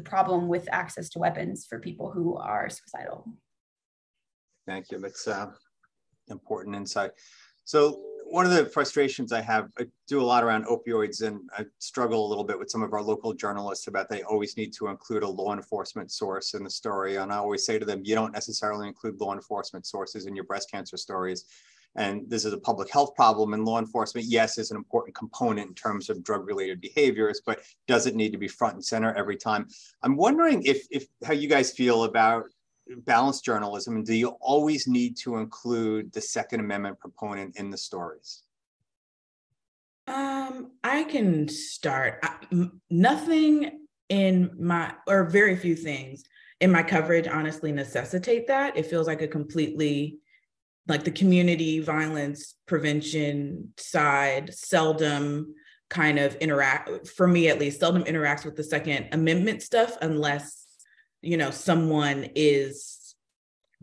problem with access to weapons for people who are suicidal. Thank you. That's important insight. So one of the frustrations I have, I do a lot around opioids, and I struggle a little bit with some of our local journalists about they always need to include a law enforcement source in the story. And I always say to them, you don't necessarily include law enforcement sources in your breast cancer stories. And this is a public health problem, and law enforcement, yes, is an important component in terms of drug-related behaviors, but doesn't need to be front and center every time. I'm wondering if how you guys feel about balanced journalism, and do you always need to include the Second Amendment proponent in the stories? I can start. Nothing in my, or very few things in my coverage honestly necessitate that. It feels like a completely, like the community violence prevention side seldom kind of for me at least, seldom interacts with the Second Amendment stuff unless, you know, someone is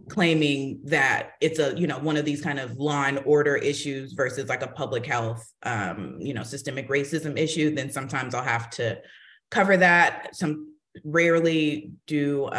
claiming that it's a, you know, one of these kind of law and order issues versus like a public health, you know, systemic racism issue, then sometimes I'll have to cover that. Some rarely do,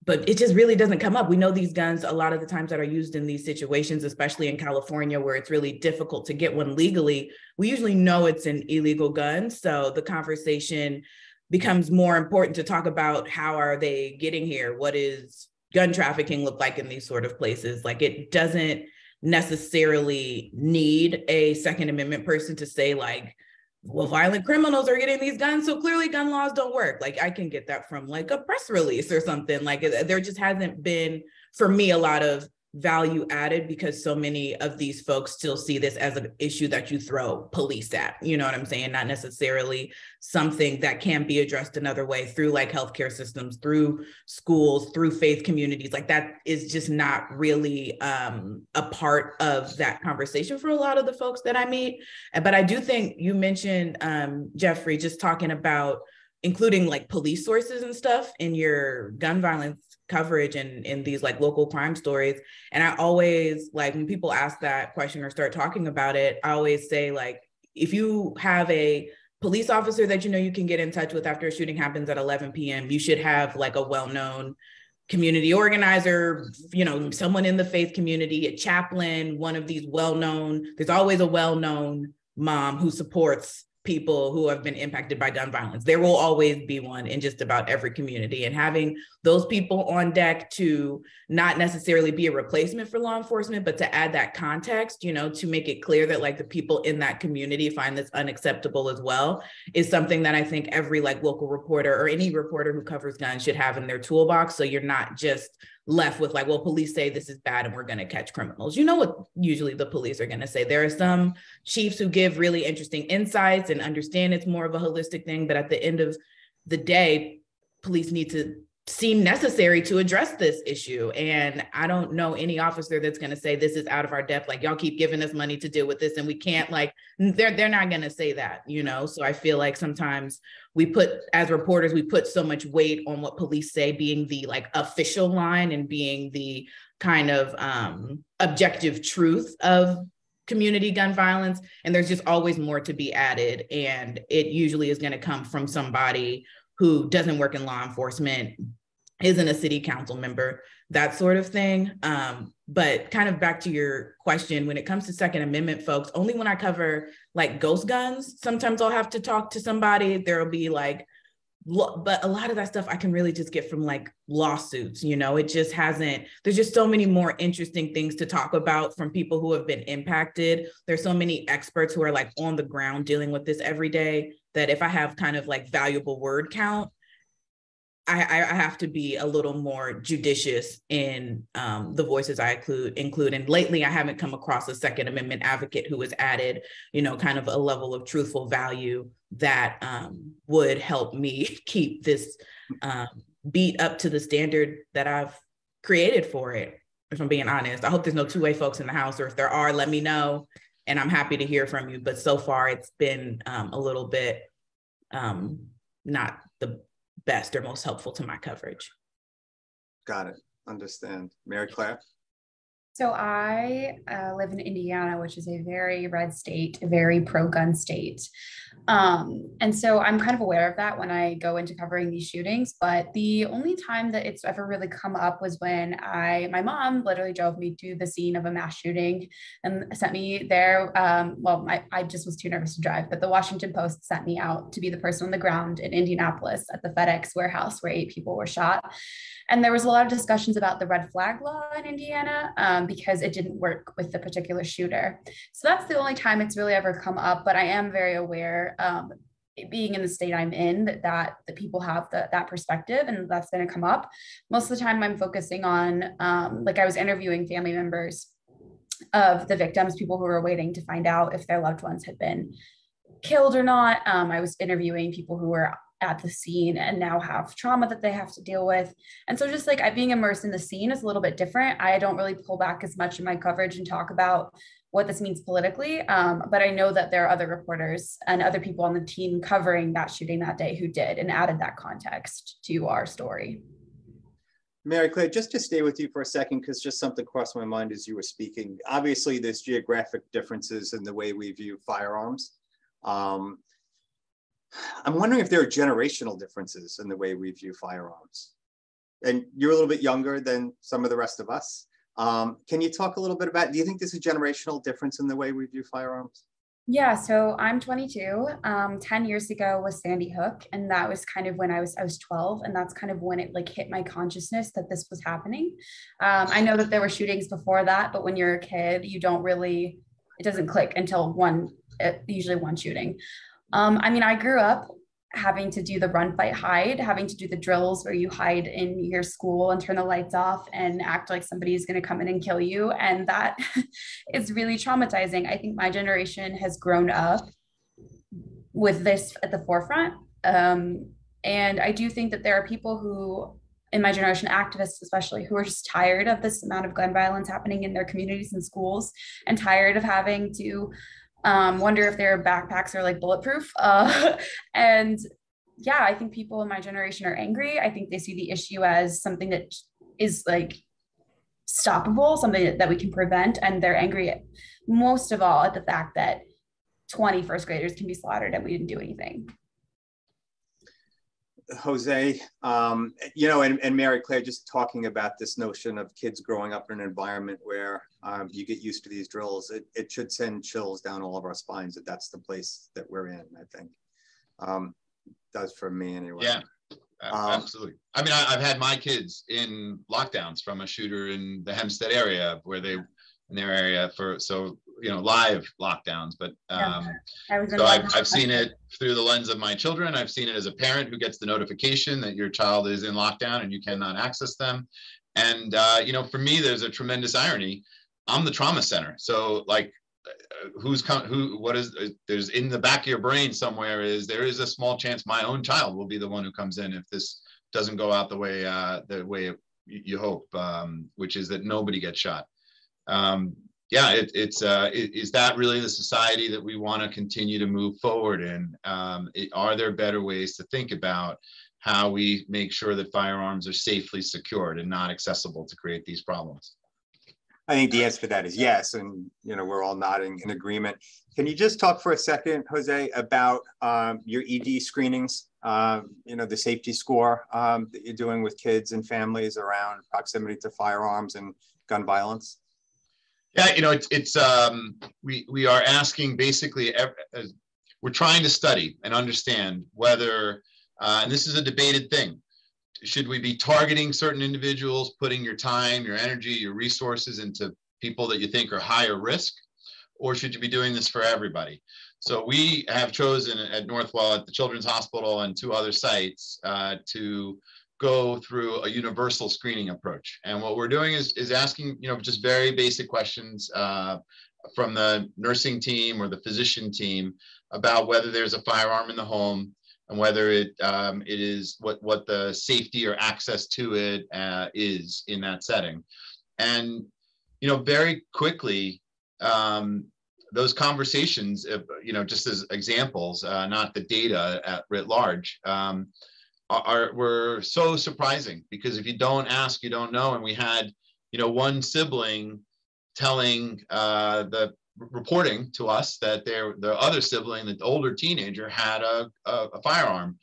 but it just really doesn't come up. We know these guns a lot of the times that are used in these situations, especially in California, where it's really difficult to get one legally. We usually know it's an illegal gun. So the conversation becomes more important to talk about how are they getting here? What is gun trafficking look like in these sort of places? Like, it doesn't necessarily need a Second Amendment person to say like, well, violent criminals are getting these guns, so clearly gun laws don't work. Like, I can get that from like a press release or something. Like, there just hasn't been, for me, a lot of value added, because so many of these folks still see this as an issue that you throw police at, you know what I'm saying? Not necessarily something that can be addressed another way through like healthcare systems, through schools, through faith communities. Like that is just not really a part of that conversation for a lot of the folks that I meet. But I do think you mentioned, Jeffrey, just talking about including like police sources and stuff in your gun violence coverage and in these like local crime stories. And I always, like, when people ask that question or start talking about it, I always say, like, if you have a police officer that you know you can get in touch with after a shooting happens at 11 p.m., you should have like a well-known community organizer, you know, someone in the faith community, a chaplain, one of these well-known, there's always a well-known mom who supports people who have been impacted by gun violence. There will always be one in just about every community. And having those people on deck to not necessarily be a replacement for law enforcement, but to add that context, you know, to make it clear that like the people in that community find this unacceptable as well, is something that I think every like local reporter or any reporter who covers guns should have in their toolbox. So you're not just left with like, well, police say this is bad and we're going to catch criminals. You know what usually the police are going to say. There are some chiefs who give really interesting insights and understand it's more of a holistic thing, but at the end of the day, police need to seem necessary to address this issue. And I don't know any officer that's going to say this is out of our depth, like y'all keep giving us money to deal with this and we can't, like, they're not going to say that, you know? So I feel like sometimes we put, as reporters, we put so much weight on what police say being the like official line and being the kind of objective truth of community gun violence. And there's just always more to be added. And it usually is going to come from somebody who doesn't work in law enforcement, isn't a city council member, that sort of thing. But kind of back to your question, when it comes to Second Amendment folks, only when I cover like ghost guns, sometimes I'll have to talk to somebody. There'll be like, but a lot of that stuff I can really just get from like lawsuits, you know, it just hasn't, there's just so many more interesting things to talk about from people who have been impacted. There's so many experts who are like on the ground dealing with this every day that if I have kind of like valuable word count, I have to be a little more judicious in the voices I include. And lately I haven't come across a Second Amendment advocate who has added, you know, kind of a level of truthful value that would help me keep this beat up to the standard that I've created for it, if I'm being honest. I hope there's no two-way folks in the house, or if there are, let me know. And I'm happy to hear from you. But so far it's been a little bit not the best or most helpful to my coverage. Got it. Understand. Mary Claire? So I live in Indiana, which is a very red state, a very pro-gun state. And so I'm kind of aware of that when I go into covering these shootings, but the only time that it's ever really come up was when my mom literally drove me to the scene of a mass shooting and sent me there. I just was too nervous to drive, but the Washington Post sent me out to be the person on the ground in Indianapolis at the FedEx warehouse where 8 people were shot. And there was a lot of discussions about the red flag law in Indiana because it didn't work with the particular shooter. So that's the only time it's really ever come up, but I am very aware, being in the state I'm in, that the people have that perspective and that's going to come up. Most of the time I'm focusing on, like I was interviewing family members of the victims, people who were waiting to find out if their loved ones had been killed or not. I was interviewing people who were at the scene and now have trauma that they have to deal with. And so just like being immersed in the scene is a little bit different. I don't really pull back as much in my coverage and talk about what this means politically. But I know that there are other reporters and other people on the team covering that shooting that day who did and added that context to our story. Mary Claire, just to stay with you for a second, because just something crossed my mind as you were speaking. Obviously, there's geographic differences in the way we view firearms. I'm wondering if there are generational differences in the way we view firearms. And you're a little bit younger than some of the rest of us. Can you talk a little bit about, do you think there's a generational difference in the way we view firearms? Yeah, so I'm 22. 10 years ago was Sandy Hook, and that was kind of when I was 12, and that's kind of when it like hit my consciousness that this was happening. I know that there were shootings before that, but when you're a kid, you don't really, it doesn't click until usually one shooting. I mean, I grew up having to do the run, fight, hide, having to do the drills where you hide in your school and turn the lights off and act like somebody's going to come in and kill you. And that is really traumatizing. I think my generation has grown up with this at the forefront. And I do think that there are people who, in my generation, activists especially, who are just tired of this amount of gun violence happening in their communities and schools, and tired of having to wonder if their backpacks are like bulletproof. And yeah, I think people in my generation are angry. I think they see the issue as something that is like stoppable, something that we can prevent. And they're angry at, most of all, at the fact that 20 first graders can be slaughtered and we didn't do anything. Jose, you know, and Mary Claire, just talking about this notion of kids growing up in an environment where you get used to these drills, it should send chills down all of our spines that that's the place that we're in, I think. Does for me anyway. Yeah, absolutely. I mean, I've had my kids in lockdowns from a shooter in the Hempstead area where they, in their area for, so, you know, live lockdowns, but so I've seen it through the lens of my children. I've seen it as a parent who gets the notification that your child is in lockdown and you cannot access them. And, you know, for me, there's a tremendous irony. I'm the trauma center. So like, there's in the back of your brain somewhere there is a small chance my own child will be the one who comes in if this doesn't go out the way you hope, which is that nobody gets shot. Yeah, is that really the society that we want to continue to move forward in? Are there better ways to think about how we make sure that firearms are safely secured and not accessible to create these problems? I think the answer to that is yes, and you know we're all nodding in agreement. Can you just talk for a second, Jose, about your ED screenings? You know, the safety score that you're doing with kids and families around proximity to firearms and gun violence. Yeah, you know, we are asking basically, we're trying to study and understand whether, and this is a debated thing, should we be targeting certain individuals, putting your time, your energy, your resources into people that you think are higher risk, or should you be doing this for everybody? So we have chosen at Northwell, at the Children's Hospital and 2 other sites to go through a universal screening approach. And what we're doing is asking, you know, just very basic questions from the nursing team or the physician team about whether there's a firearm in the home and whether it is what the safety or access to it is in that setting. And, you know, very quickly, those conversations, you know, just as examples, not the data writ large, were so surprising, because if you don't ask, you don't know. And we had, you know, one sibling telling reporting to us that the other sibling, the older teenager, had a firearm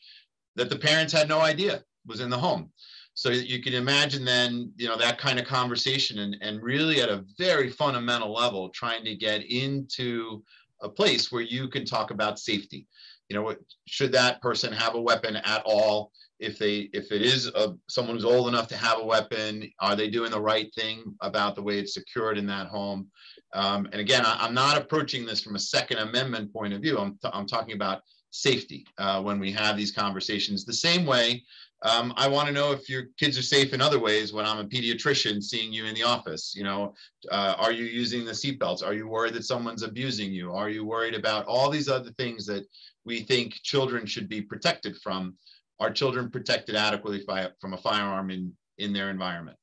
that the parents had no idea was in the home. So you can imagine then, you know, that kind of conversation and really at a very fundamental level, trying to get into a place where you can talk about safety. You know, should that person have a weapon at all? If it is someone who's old enough to have a weapon, are they doing the right thing about the way it's secured in that home? And again, I'm not approaching this from a Second Amendment point of view. I'm talking about safety when we have these conversations. The same way, I want to know if your kids are safe in other ways when I'm a pediatrician seeing you in the office. You know, are you using the seatbelts? Are you worried that someone's abusing you? Are you worried about all these other things that we think children should be protected from? Are children protected adequately from a firearm in their environment?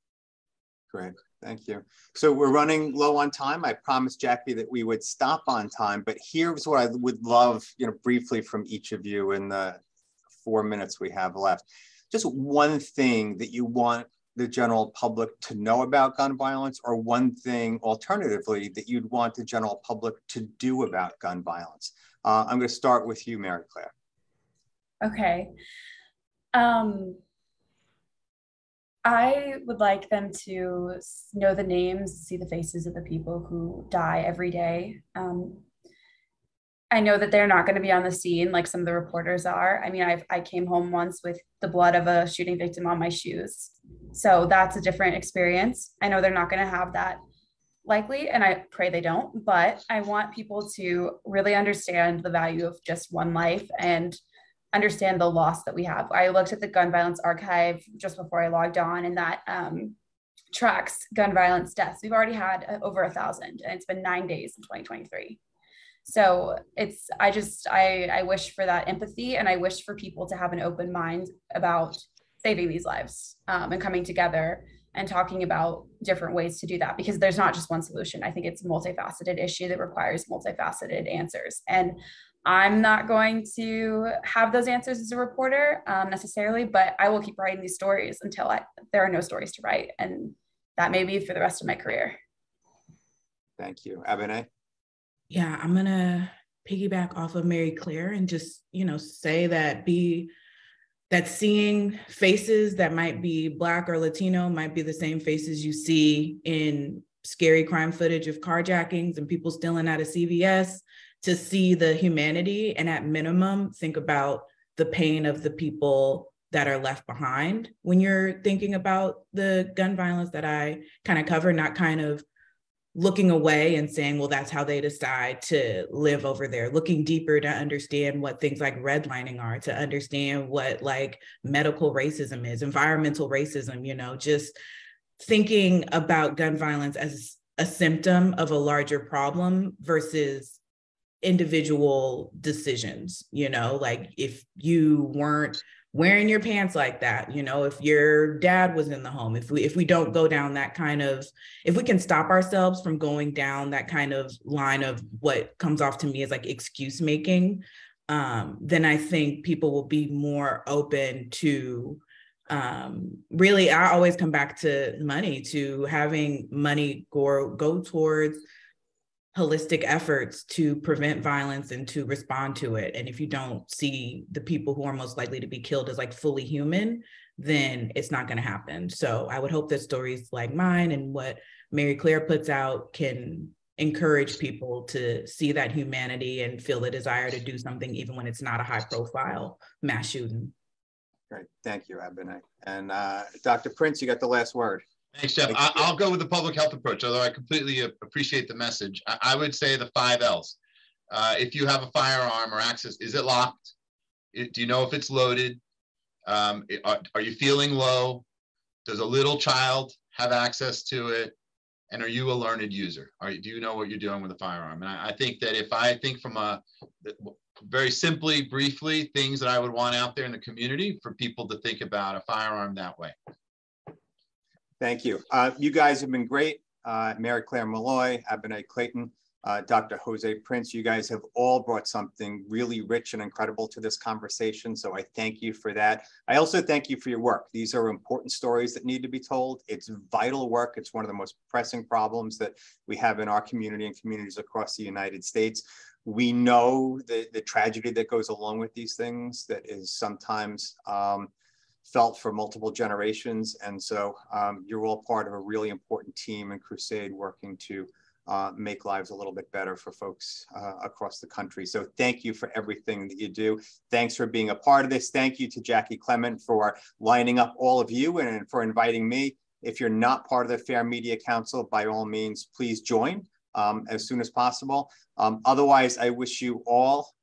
Great, thank you. So we're running low on time. I promised Jackie that we would stop on time, but here's what I would love, you know, briefly from each of you in the 4 minutes we have left. Just one thing that you want the general public to know about gun violence, or one thing alternatively that you'd want the general public to do about gun violence. I'm going to start with you, Mary Claire. Okay. I would like them to know the names, see the faces of the people who die every day. I know that they're not going to be on the scene like some of the reporters are. I mean, I came home once with the blood of a shooting victim on my shoes. So that's a different experience. I know they're not going to have that likely, and I pray they don't, but I want people to really understand the value of just one life and understand the loss that we have. I looked at the gun violence archive just before I logged on, and that tracks gun violence deaths. We've already had over 1,000, and it's been 9 days in 2023. So I wish for that empathy, and I wish for people to have an open mind about saving these lives, and coming together and talking about different ways to do that, because there's not just one solution. I think it's a multifaceted issue that requires multifaceted answers. And I'm not going to have those answers as a reporter necessarily, but I will keep writing these stories until there are no stories to write. And that may be for the rest of my career. Thank you. Abene? Yeah, I'm gonna piggyback off of Mary Claire and just, say that seeing faces that might be Black or Latino might be the same faces you see in scary crime footage of carjackings and people stealing out of CVS, to see the humanity and at minimum, think about the pain of the people that are left behind when you're thinking about the gun violence that I kind of cover, not kind of looking away and saying, well, that's how they decide to live over there, looking deeper to understand what things like redlining are, to understand what like medical racism is, environmental racism, just thinking about gun violence as a symptom of a larger problem versus individual decisions, like if you weren't wearing your pants like that, if your dad was in the home, if we don't go down that kind of, if we can stop ourselves from going down that kind of line of what comes off to me as like excuse making, then I think people will be more open to really, I always come back to money, to having money go towards holistic efforts to prevent violence and to respond to it. And if you don't see the people who are most likely to be killed as like fully human, then it's not going to happen. So I would hope that stories like mine and what Mary Claire puts out can encourage people to see that humanity and feel the desire to do something, even when it's not a high profile mass shooting. Great, thank you, Abene. And Dr. Prince, you got the last word. Thanks, Jeff. I'll go with the public health approach, although I completely appreciate the message. I would say the 5 L's. If you have a firearm or access, is it locked? Do you know if it's loaded? Are you feeling low? Does a little child have access to it? And are you a learned user? Do you know what you're doing with a firearm? And I think that if I think from very simply, briefly, things that I would want out there in the community for people to think about a firearm that way. Thank you. You guys have been great. Mary Claire Molloy, Abene Clayton, Dr. Jose Prince, you guys have all brought something really rich and incredible to this conversation. So I thank you for that. I also thank you for your work. These are important stories that need to be told. It's vital work. It's one of the most pressing problems that we have in our community and communities across the United States. We know the tragedy that goes along with these things that is sometimes felt for multiple generations. And so you're all part of a really important team and crusade working to make lives a little bit better for folks across the country. So thank you for everything that you do. Thanks for being a part of this. Thank you to Jaci Clement for lining up all of you and for inviting me. If you're not part of the Fair Media Council, by all means, please join as soon as possible. Otherwise, I wish you all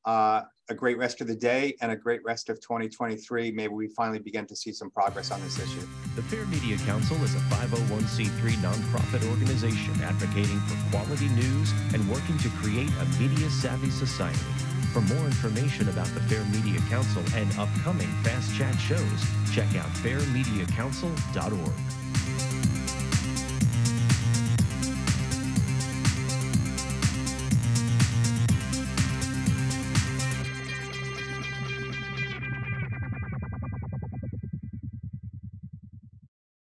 a great rest of the day and a great rest of 2023. Maybe we finally begin to see some progress on this issue. The Fair Media Council is a 501c3 nonprofit organization advocating for quality news and working to create a media-savvy society. For more information about the Fair Media Council and upcoming Fast Chat shows, check out fairmediacouncil.org.